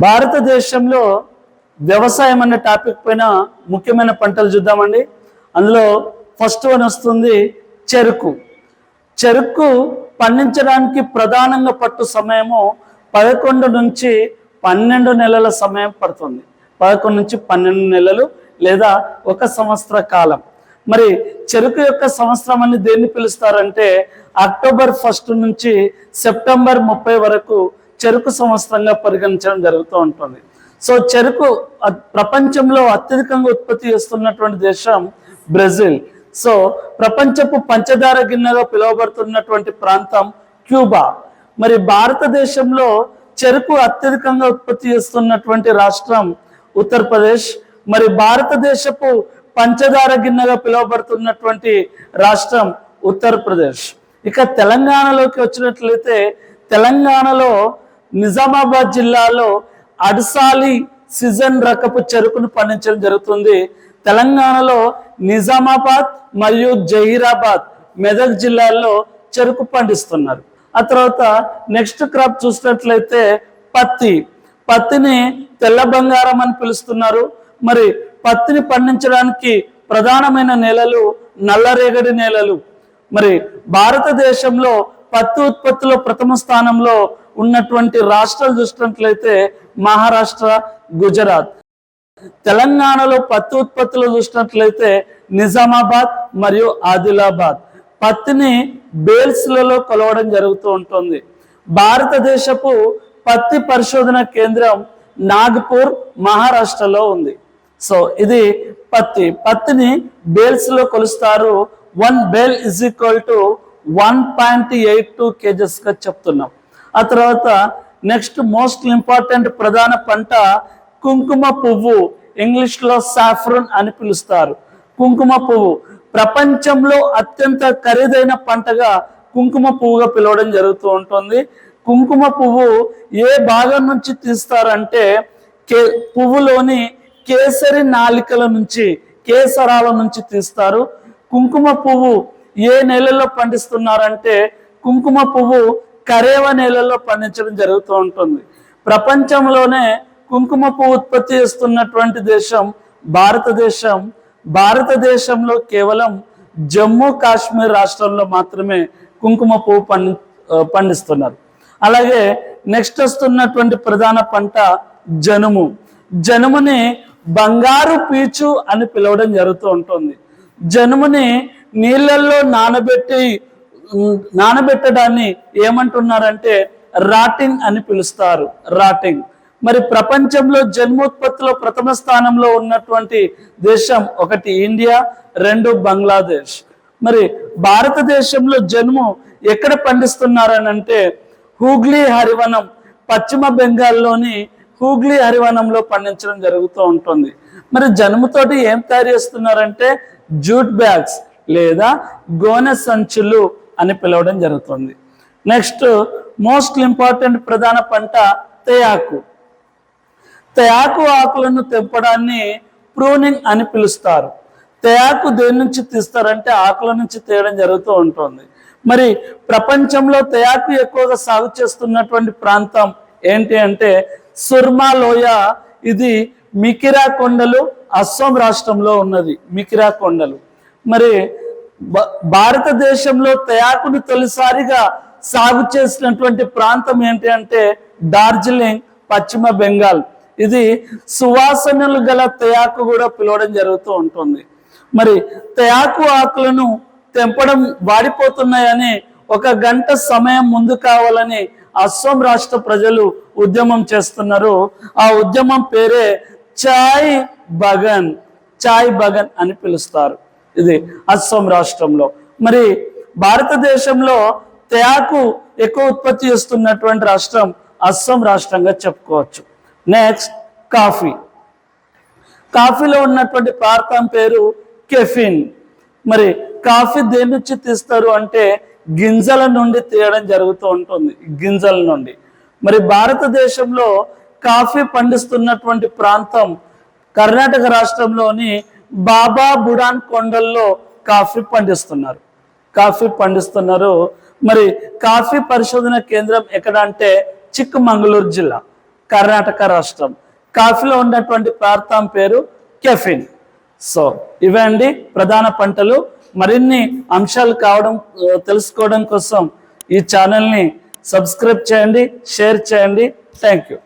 భారతదేశంలో వ్యవసాయం అనే టాపిక్ పైన ముఖ్యమైన పంటలు చూద్దామండి. అందులో ఫస్ట్ వన్ వస్తుంది చెరుకు. చెరుకు పండించడానికి ప్రధానంగా పట్టు సమయము 11 నుంచి 12 నెలల సమయం పడుతుంది. 11 నుంచి 12 నెలలు లేదా 1 సంవత్సర కాలం. మరి చెరుకు యొక్క సంవత్సరం అని దేన్ని పిలుస్తారంటే అక్టోబర్ 1 నుంచి సెప్టెంబర్ 30 వరకు చెరుకు సంవత్సరంగా పరిగణించడం జరుగుతూ ఉంటుంది. సో చెరుకు ప్రపంచంలో అత్యధికంగా ఉత్పత్తి చేస్తున్నటువంటి దేశం బ్రెజిల్. సో ప్రపంచపు పంచదార గిన్నెగా పిలువబడుతున్నటువంటి ప్రాంతం క్యూబా. మరి భారతదేశంలో చెరుకు అత్యధికంగా ఉత్పత్తి చేస్తున్నటువంటి రాష్ట్రం ఉత్తరప్రదేశ్. మరి భారతదేశపు పంచదార గిన్నెగా పిలువబడుతున్నటువంటి రాష్ట్రం ఉత్తరప్రదేశ్. ఇక తెలంగాణలోకి వచ్చినట్లయితే తెలంగాణలో నిజామాబాద్ జిల్లాలో అడ్సాలి సీజన్ రకపు చెరుకును పండించడం జరుగుతుంది. తెలంగాణలో నిజామాబాద్ మరియు జహీరాబాద్ మెదక్ జిల్లాల్లో చెరుకు పండిస్తున్నారు. ఆ తర్వాత నెక్స్ట్ క్రాప్ చూసినట్లయితే పత్తిని తెల్ల బంగారం అని పిలుస్తున్నారు. మరి పత్తిని పండించడానికి ప్రధానమైన నేలలు నల్లరేగడి నేలలు. మరి భారతదేశంలో పత్తి ఉత్పత్తిలో ప్రథమ స్థానంలో ఉన్నటువంటి రాష్ట్రాలు చూసినట్లయితే మహారాష్ట్ర, గుజరాత్. తెలంగాణలో పత్తి ఉత్పత్తిలో చూసినట్లయితే నిజామాబాద్ మరియు ఆదిలాబాద్. పత్తిని బేల్స్లలో కొలవడం జరుగుతూ ఉంటుంది. భారతదేశపు పత్తి పరిశోధన కేంద్రం నాగపూర్, మహారాష్ట్రలో ఉంది. సో ఇది పత్తిని బేల్స్ లో కొలుస్తారు. 1 bale is equal to 1.82 kgs గా చెప్తున్నాం. ఆ తర్వాత నెక్స్ట్ మోస్ట్ ఇంపార్టెంట్ ప్రధాన పంట కుంకుమ పువ్వు, ఇంగ్లీష్ లో సాఫ్రన్ అని పిలుస్తారు. కుంకుమ పువ్వు ప్రపంచంలో అత్యంత ఖరీదైన పంటగా కుంకుమ పువ్వుగా పిలవడం జరుగుతూ ఉంటుంది. కుంకుమ పువ్వు ఏ భాగం నుంచి తీస్తారంటే పువ్వులోని కేసరి నాలికల నుంచి, కేసరాల నుంచి తీస్తారు. కుంకుమ పువ్వు ఏ నేలల్లో పండిస్తున్నారంటే కుంకుమ పువ్వు కరేవ నేలల్లో పండించడం జరుగుతూ ఉంటుంది. ప్రపంచంలోనే కుంకుమ పువ్వు ఉత్పత్తి చేస్తున్నటువంటి దేశం భారతదేశం. భారతదేశంలో కేవలం జమ్మూ కాశ్మీర్ రాష్ట్రంలో మాత్రమే కుంకుమ పువ్వు పండిస్తున్నారు. అలాగే నెక్స్ట్ వస్తున్నటువంటి ప్రధాన పంట జనుము. జనుముని బంగారు పీచు అని పిలవడం జరుగుతూ ఉంటుంది. జనుముని నీళ్ళల్లో నానబెట్టడాన్ని ఏమంటున్నారంటే రాటింగ్ అని పిలుస్తారు. రాటింగ్. మరి ప్రపంచంలో జన్మోత్పత్తిలో ప్రథమ స్థానంలో ఉన్నటువంటి దేశం 1 ఇండియా, 2 బంగ్లాదేశ్. మరి భారతదేశంలో జనుము ఎక్కడ పండిస్తున్నారని అంటే హూగ్లీ హరివనం, పశ్చిమ బెంగాల్లోని హూగ్లీ హరివనంలో పండించడం జరుగుతూ ఉంటుంది. మరి జనుముతోటి ఏం తయారు చేస్తున్నారంటే జూట్ బ్యాగ్స్ లేదా గోనె సంచులు అని పిలవడం జరుగుతుంది. నెక్స్ట్ మోస్ట్ ఇంపార్టెంట్ ప్రధాన పంట తేయాకు. తేయాకు ఆకులను తెంపడాన్ని ప్రూనింగ్ అని పిలుస్తారు. తేయాకు దేని నుంచి తీస్తారంటే ఆకుల నుంచి తీయడం జరుగుతూ ఉంటుంది. మరి ప్రపంచంలో తేయాకు ఎక్కువగా సాగు చేస్తున్నటువంటి ప్రాంతం ఏంటి అంటే సుర్మా లోయ. ఇది మికిరా కొండలు, అస్సాం రాష్ట్రంలో ఉన్నది మికిరా కొండలు. మరి భారతదేశంలో తేయాకుని తొలిసారిగా సాగు చేసినటువంటి ప్రాంతం ఏంటి అంటే డార్జిలింగ్, పశ్చిమ బెంగాల్. ఇది సువాసనలు గల తేయాకు కూడా పిలవడం జరుగుతూ ఉంటుంది. మరి తేయాకు ఆకులను తెంపడం వాడిపోతున్నాయని 1 గంట సమయం ముందు కావాలని అస్సాం రాష్ట్ర ప్రజలు ఉద్యమం చేస్తున్నారు. ఆ ఉద్యమం పేరే చాయ్ బగన్ అని పిలుస్తారు. ఇది అస్సాం రాష్ట్రంలో. మరి భారతదేశంలో తేయాకు ఎక్కువ ఉత్పత్తి చేస్తున్నటువంటి రాష్ట్రం అస్సాం రాష్ట్రంగా చెప్పుకోవచ్చు. నెక్స్ట్ కాఫీలో ఉన్నటువంటి ప్రాంతం పేరు కెఫిన్. మరి కాఫీ దేని నుంచి తీస్తారు అంటే గింజల నుండి తీయడం జరుగుతూ ఉంటుంది. గింజల నుండి. మరి భారతదేశంలో కాఫీ పండిస్తున్నటువంటి ప్రాంతం కర్ణాటక రాష్ట్రంలోని బాబా బుడాన్ కొండల్లో కాఫీ పండిస్తున్నారు. మరి కాఫీ పరిశోధన కేంద్రం ఎక్కడ అంటే చిక్కమంగళూరు జిల్లా. కర్ణాటక రాష్ట్రం. కాఫీలో ఉన్నటువంటి ప్రాంతం పేరు కెఫిన్. సో ఇవే అండి ప్రధాన పంటలు. మరిన్ని అంశాలు తెలుసుకోవడం కోసం ఈ ఛానల్ని సబ్స్క్రైబ్ చేయండి, షేర్ చేయండి. Thank you.